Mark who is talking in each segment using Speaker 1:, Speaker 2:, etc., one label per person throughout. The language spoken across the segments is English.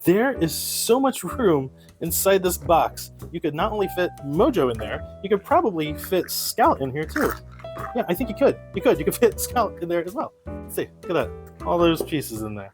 Speaker 1: There is so much room inside this box. You could not only fit Mojo in there, you could probably fit Scout in here too. Yeah, I think you could. You could fit Scout in there as well. Let's see, look at that. All those pieces in there.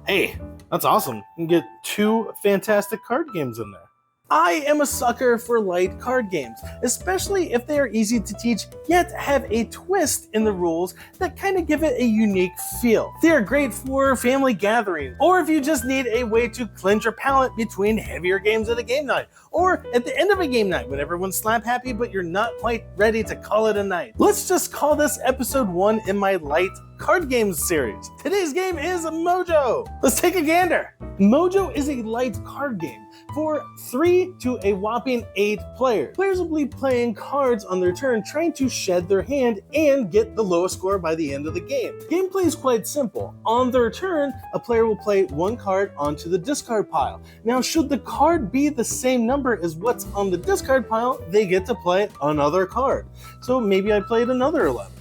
Speaker 1: Hey, that's awesome. You can get 2 fantastic card games in there. I am a sucker for light card games, especially if they are easy to teach yet have a twist in the rules that kind of give it a unique feel. They are great for family gatherings, or if you just need a way to cleanse your palate between heavier games at a game night, or at the end of a game night when everyone's slap happy but you're not quite ready to call it a night. Let's just call this episode 1 in my light card games series. Today's game is Mojo. Let's take a gander. Mojo is a light card game for 3 to a whopping 8 players. Players will be playing cards on their turn, trying to shed their hand and get the lowest score by the end of the game. Gameplay is quite simple. On their turn, a player will play 1 card onto the discard pile. Now, should the card be the same number as what's on the discard pile, they get to play another card. So maybe I played another 11.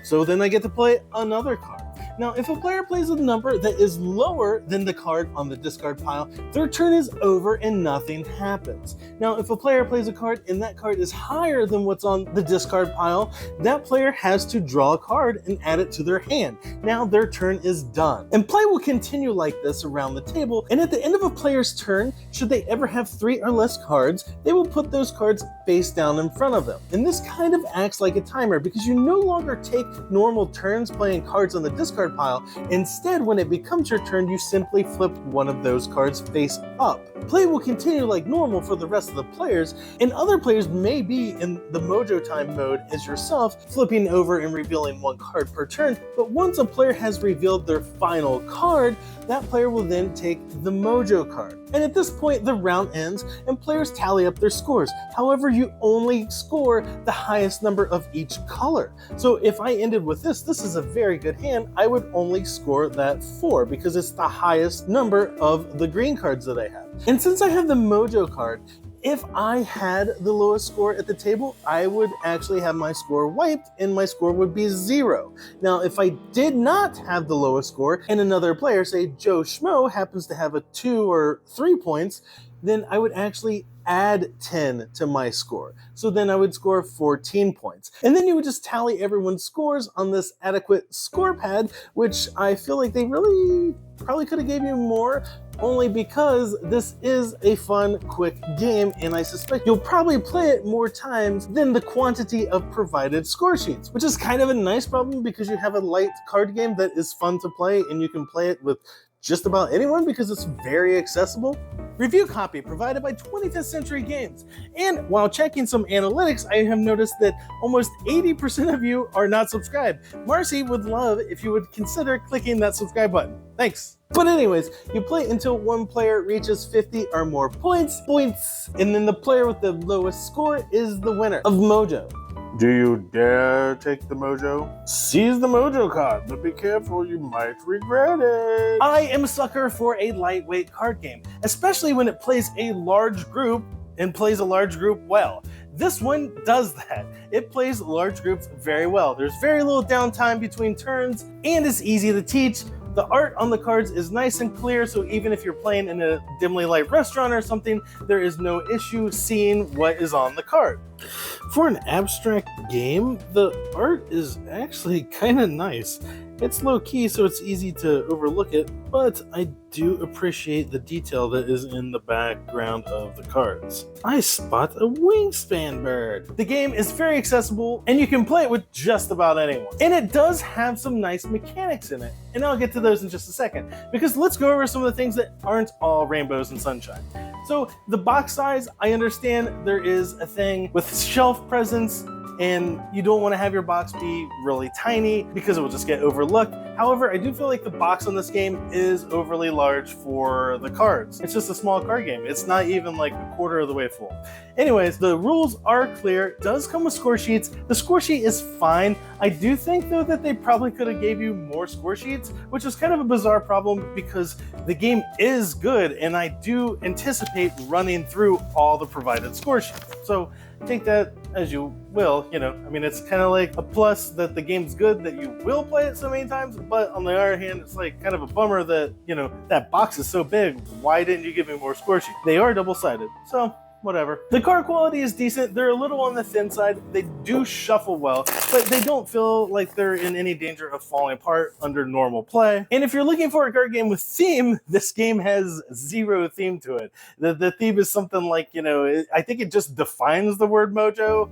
Speaker 1: So then I get to play another card. Now, if a player plays a number that is lower than the card on the discard pile, their turn is over and nothing happens. Now, if a player plays a card and that card is higher than what's on the discard pile, that player has to draw a card and add it to their hand. Now their turn is done. And play will continue like this around the table, and at the end of a player's turn, should they ever have 3 or less cards, they will put those cards face down in front of them. And this kind of acts like a timer because you no longer take normal turns playing cards on the discard pile. Instead, when it becomes your turn, you simply flip one of those cards face up. Play will continue like normal for the rest of the players, and other players may be in the Mojo time mode as yourself, flipping over and revealing 1 card per turn, but once a player has revealed their final card, that player will then take the Mojo card. And at this point, the round ends and players tally up their scores. However, you only score the highest number of each color. So if I ended with this is a very good hand, I would only score that 4 because it's the highest number of the green cards that I have. And since I have the Mojo card, if I had the lowest score at the table, I would actually have my score wiped and my score would be 0. Now, if I did not have the lowest score and another player, say Joe Schmo, happens to have a 2 or 3 points, then I would actually add 10 to my score. So then I would score 14 points. And then you would just tally everyone's scores on this adequate score pad, which I feel like they really probably could have gave you more, only because this is a fun, quick game, and I suspect you'll probably play it more times than the quantity of provided score sheets, which is kind of a nice problem because you have a light card game that is fun to play, and you can play it with just about anyone because it's very accessible. Review copy provided by 25th Century Games. And while checking some analytics, I have noticed that almost 80% of you are not subscribed. Marcy would love if you would consider clicking that subscribe button. Thanks. But anyways, you play until 1 player reaches 50 or more points, and then the player with the lowest score is the winner of Mojo. Do you dare take the Mojo? Seize the Mojo card, but be careful, you might regret it. I am a sucker for a lightweight card game, especially when it plays a large group and plays a large group well. This one does that. It plays large groups very well. There's very little downtime between turns, and it's easy to teach. The art on the cards is nice and clear, so even if you're playing in a dimly lit restaurant or something, there is no issue seeing what is on the card. For an abstract game, the art is actually kind of nice. It's low-key, so it's easy to overlook it, but I do appreciate the detail that is in the background of the cards. I spot a wingspan bird. The game is very accessible, and you can play it with just about anyone. And it does have some nice mechanics in it, and I'll get to those in just a second, because let's go over some of the things that aren't all rainbows and sunshine. So the box size, I understand there is a thing with shelf presence, and you don't want to have your box be really tiny because it will just get overlooked. However, I do feel like the box on this game is overly large for the cards. It's just a small card game. It's not even like a quarter of the way full. Anyways, the rules are clear. It does come with score sheets. The score sheet is fine. I do think though that they probably could have gave you more score sheets, which is kind of a bizarre problem because the game is good and I do anticipate running through all the provided score sheets. So take that as you will, you know, I mean, it's kind of like a plus that the game's good that you will play it so many times, but on the other hand, it's like kind of a bummer that, you know, that box is so big. Why didn't you give me more score sheets? They are double-sided, so whatever. The card quality is decent. They're a little on the thin side. They do shuffle well, but they don't feel like they're in any danger of falling apart under normal play. And if you're looking for a card game with theme, this game has zero theme to it. The theme is something like, you know, I think it just defines the word mojo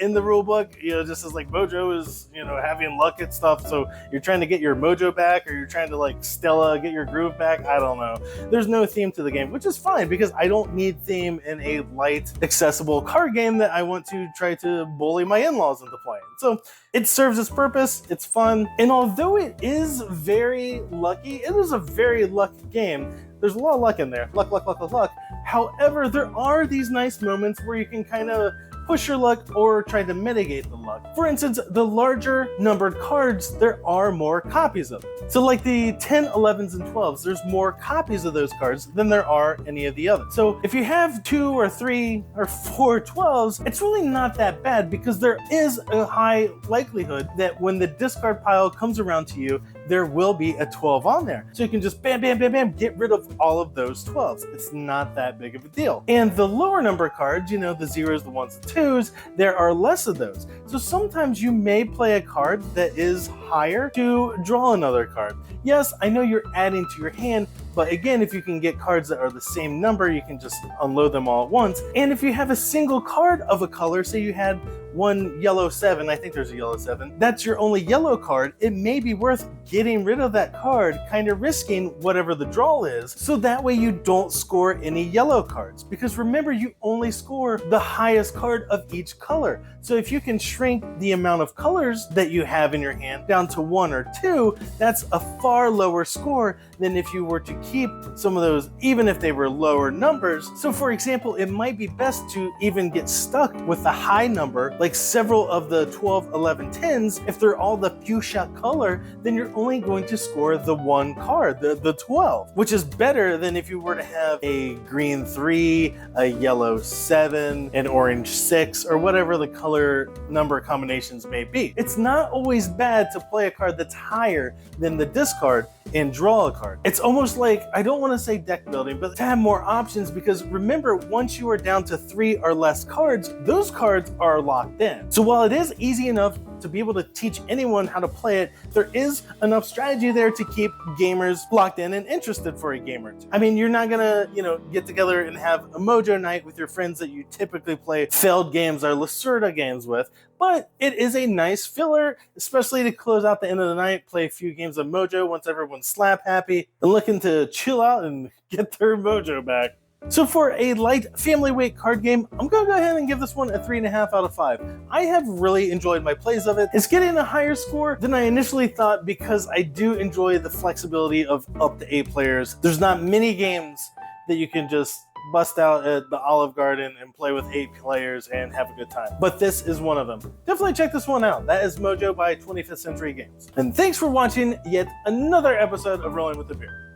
Speaker 1: in the rule book, you know, just as like mojo is, you know, having luck at stuff, so you're trying to get your mojo back, or you're trying to like Stella get your groove back. I don't know. There's no theme to the game, which is fine because I don't need theme in a light, accessible card game that I want to try to bully my in-laws into playing. So it serves its purpose, it's fun, and although it is very lucky, it is a very lucky game. There's a lot of luck in there. Luck, luck, luck, luck, luck. However, there are these nice moments where you can kind of push your luck or try to mitigate the luck. For instance, the larger numbered cards, there are more copies of them. So like the 10, 11s, and 12s, there's more copies of those cards than there are any of the others. So if you have 2 or 3 or 4 12s, it's really not that bad because there is a high likelihood that when the discard pile comes around to you, there will be a 12 on there. So you can just bam, bam, bam, bam, get rid of all of those 12s. It's not that big of a deal. And the lower number cards, you know, the 0s, the 1s, and 2s, there are less of those. So sometimes you may play a card that is higher to draw another card. Yes, I know you're adding to your hand, but again, if you can get cards that are the same number, you can just unload them all at once. And if you have a single card of a color, say you had one yellow 7, I think there's a yellow 7, that's your only yellow card, it may be worth getting rid of that card, kind of risking whatever the draw is, so that way you don't score any yellow cards. Because remember, you only score the highest card of each color. So if you can shrink the amount of colors that you have in your hand down to 1 or 2, that's a far lower score than if you were to keep some of those, even if they were lower numbers. So for example, it might be best to even get stuck with the high number, like several of the 12, 11, 10s. If they're all the fuchsia color, then you're only going to score the one card, the 12, which is better than if you were to have a green 3, a yellow 7, an orange 6, or whatever the color number combinations may be. It's not always bad to play a card that's higher than the discard and draw a card. It's almost like, I don't want to say deck building, but to have more options, because remember, once you are down to 3 or less cards, those cards are locked in. So while it is easy enough to be able to teach anyone how to play it, there is enough strategy there to keep gamers locked in and interested for a game or two. I mean, you're not gonna, get together and have a Mojo night with your friends that you typically play failed games or Lacerda games with, but it is a nice filler, especially to close out the end of the night, play a few games of Mojo once everyone's slap happy and looking to chill out and get their Mojo back. So for a light family weight card game, I'm going to go ahead and give this one a 3.5 out of 5. I have really enjoyed my plays of it. It's getting a higher score than I initially thought because I do enjoy the flexibility of up to 8 players. There's not many games that you can just bust out at the Olive Garden and play with 8 players and have a good time. But this is one of them. Definitely check this one out. That is Mojo by 25th Century Games. And thanks for watching yet another episode of Rolling with the Beer.